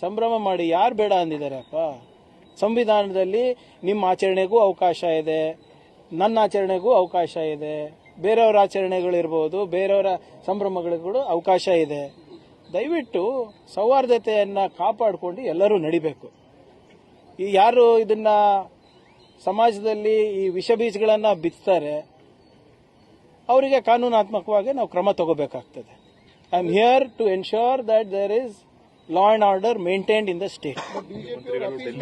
ಸಂಭ್ರಮ ಮಾಡಿ, ಯಾರು ಬೇಡ ಅಂದಿದ್ದಾರೆ ಅಪ್ಪ? ಸಂವಿಧಾನದಲ್ಲಿ ನಿಮ್ಮ ಆಚರಣೆಗೂ ಅವಕಾಶ ಇದೆ, ನನ್ನ ಆಚರಣೆಗೂ ಅವಕಾಶ ಇದೆ, ಬೇರೆಯವರ ಆಚರಣೆಗಳಿರ್ಬೋದು, ಬೇರೆಯವರ ಸಂಭ್ರಮಗಳಿಗೂ ಅವಕಾಶ ಇದೆ. ದಯವಿಟ್ಟು ಸೌಹಾರ್ದತೆಯನ್ನು ಕಾಪಾಡಿಕೊಂಡು ಎಲ್ಲರೂ ನಡಿಬೇಕು. ಈ ಯಾರು ಇದನ್ನ ಸಮಾಜದಲ್ಲಿ ಈ ವಿಷ ಬೀಜಗಳನ್ನು ಬಿತ್ತಾರೆ ಅವರಿಗೆ ಕಾನೂನಾತ್ಮಕವಾಗಿ ನಾವು ಕ್ರಮ ತಗೋಬೇಕಾಗ್ತದೆ. I am here to ensure that there is law and order maintained in the state.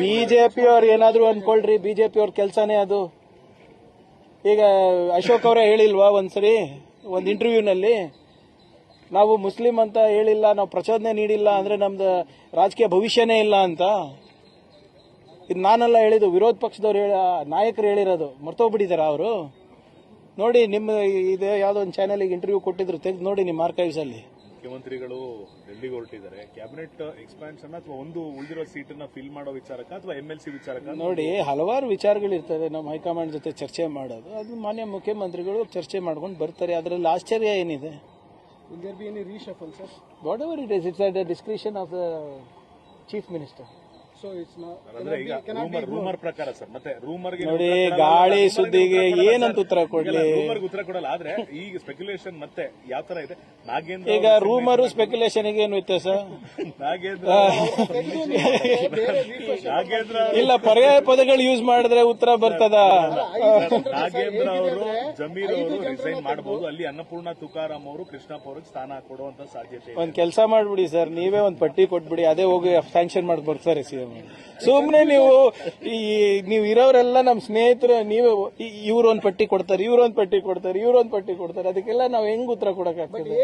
BJP ಅವ್ರು ಏನಾದ್ರು ಅನ್ಕೊಳ್ರಿ, ಬಿಜೆಪಿ ಅವ್ರ ಕೆಲಸನೇ ಅದು. ಈಗ ಅಶೋಕ್ ಅವರೇ ಹೇಳಿಲ್ವಾ ಒಂದ್ಸರಿ ಒಂದು ಇಂಟರ್ವ್ಯೂನಲ್ಲಿ, ನಾವು ಮುಸ್ಲಿಂ ಅಂತ ಹೇಳಿಲ್ಲ, ನಾವು ಪ್ರಚೋದನೆ ನೀಡಿಲ್ಲ ಅಂದ್ರೆ ನಮ್ದು ರಾಜಕೀಯ ಭವಿಷ್ಯನೇ ಇಲ್ಲ ಅಂತ. ಇದು ನಾನೆಲ್ಲ ಹೇಳಿದ್ದು, ವಿರೋಧ ಪಕ್ಷದವ್ರು ನಾಯಕರು ಹೇಳಿರೋದು. ಮರ್ತೋಗ್ಬಿಟ್ಟಿದಾರ ಅವರು? ನೋಡಿ, ನಿಮ್ಮ ಇದು ಯಾವುದೋ ಒಂದು ಚಾನೆಲ್ಗೆ ಇಂಟರ್ವ್ಯೂ ಕೊಟ್ಟಿದ್ರು, ತೆಗೆದು ನೋಡಿ ನಿಮ್ಮ ಆರ್ಕೈವ್ಸ್ ಅಲ್ಲಿ. ಮುಖ್ಯಮಂತ್ರಿಗಳು ಡೆಲ್ಲಿಗೆ ಹೊರಟಿದ್ದಾರೆ. ಕ್ಯಾಬಿನೆಟ್ ಎಕ್ಸ್ಪಾನ್ಷನ್ ಅಥವಾ ಒಂದು ಉಳಿದಿರೋ ಸೀಟನ್ನ ಫಿಲ್ ಮಾಡೋ ವಿಚಾರಕ್ಕೆ ಅಥವಾ ಎಂಎಲ್ಸಿ ವಿಚಾರಕ್ಕೆ? ನೋಡಿ, ಹಲವಾರು ವಿಚಾರಗಳಿರ್ತವೆ ನಮ್ಮ ಹೈಕಮಾಂಡ್ ಜೊತೆ ಚರ್ಚೆ ಮಾಡೋದು. ಅದು ಮಾನ್ಯ ಮುಖ್ಯಮಂತ್ರಿಗಳು ಚರ್ಚೆ ಮಾಡ್ಕೊಂಡು ಬರ್ತಾರೆ. ಅದರಲ್ಲಿ ಆಶ್ಚರ್ಯ ಏನಿದೆ? Will there be any reshuffle, sir? Whatever it is, it's at the discretion of the chief minister. So it's not. ಅಂದ್ರೆ ಈಗ ರೂಮರ್ ಪ್ರಕಾರ ಸರ್, ಮತ್ತೆ ರೂಮರ್ಗೆ ನೋಡಿ, ಗಾಳಿ ಸುದ್ದಿಗೆ ಏನಂತ ಉತ್ತರ ಕೊಡ್ಲಿ? ರೂಮರ್ಗೆ ಉತ್ತರ ಕೊಡಲ್ಲ. ಆದ್ರೆ ಈಗ ಸ್ಪೆಕ್ಯುಲೇಷನ್ ಮತ್ತೆ ಯಾವ ತರ ಇದೆ? ನಾಗೇಂದ್ರ ಈಗ ರೂಮರು ಸ್ಪೆಕ್ಯುಲೇಷನ್ ಏನು ವ್ಯತ್ಯಾಸ? ನಾಗೇಂದ್ರ ಇಲ್ಲ, ಪರ್ಯಾಯ ಪದಗಳು ಯೂಸ್ ಮಾಡಿದ್ರೆ ಉತ್ತರ ಬರ್ತದ? ನಾಗೇಂದ್ರ ಅವರು, ಜಮೀರ್ ಅವರು ರಿಸೈನ್ ಮಾಡಬಹುದು. ಅಲ್ಲಿ ಅನ್ನಪೂರ್ಣ ತುಕಾರಾಮ್ ಅವರು ಕೃಷ್ಣಪ್ಪ ಅವ್ರಿಗೆ ಸ್ಥಾನ ಕೊಡುವಂತ ಸಾಧ್ಯತೆ. ಒಂದ್ ಕೆಲಸ ಮಾಡ್ಬಿಡಿ ಸರ್, ನೀವೇ ಒಂದ್ ಪಟ್ಟಿ ಕೊಟ್ಬಿಡಿ, ಅದೇ ಹೋಗಿ ಸ್ಯಾಂಕ್ಷನ್ ಮಾಡಿ ಬರ್ತಾರೆ ಸಿಎಂ. ಸುಮ್ನೆ ನೀವು ಇರೋರೆಲ್ಲ ನಮ್ಮ ಸ್ನೇಹಿತರು, ನೀವೇ ಇವ್ರೊಂದ್ ಪಟ್ಟಿ ಕೊಡ್ತಾರೆ, ಇವ್ರೊಂದ್ ಪಟ್ಟಿ ಕೊಡ್ತಾರೆ, ಇವ್ರೊಂದ್ ಪಟ್ಟಿ ಕೊಡ್ತಾರೆ, ಅದಕ್ಕೆಲ್ಲ ನಾವ್ ಹೆಂಗ್ ಉತ್ತರ ಕೊಡಕ್ಕಾಗ್ತದೆ?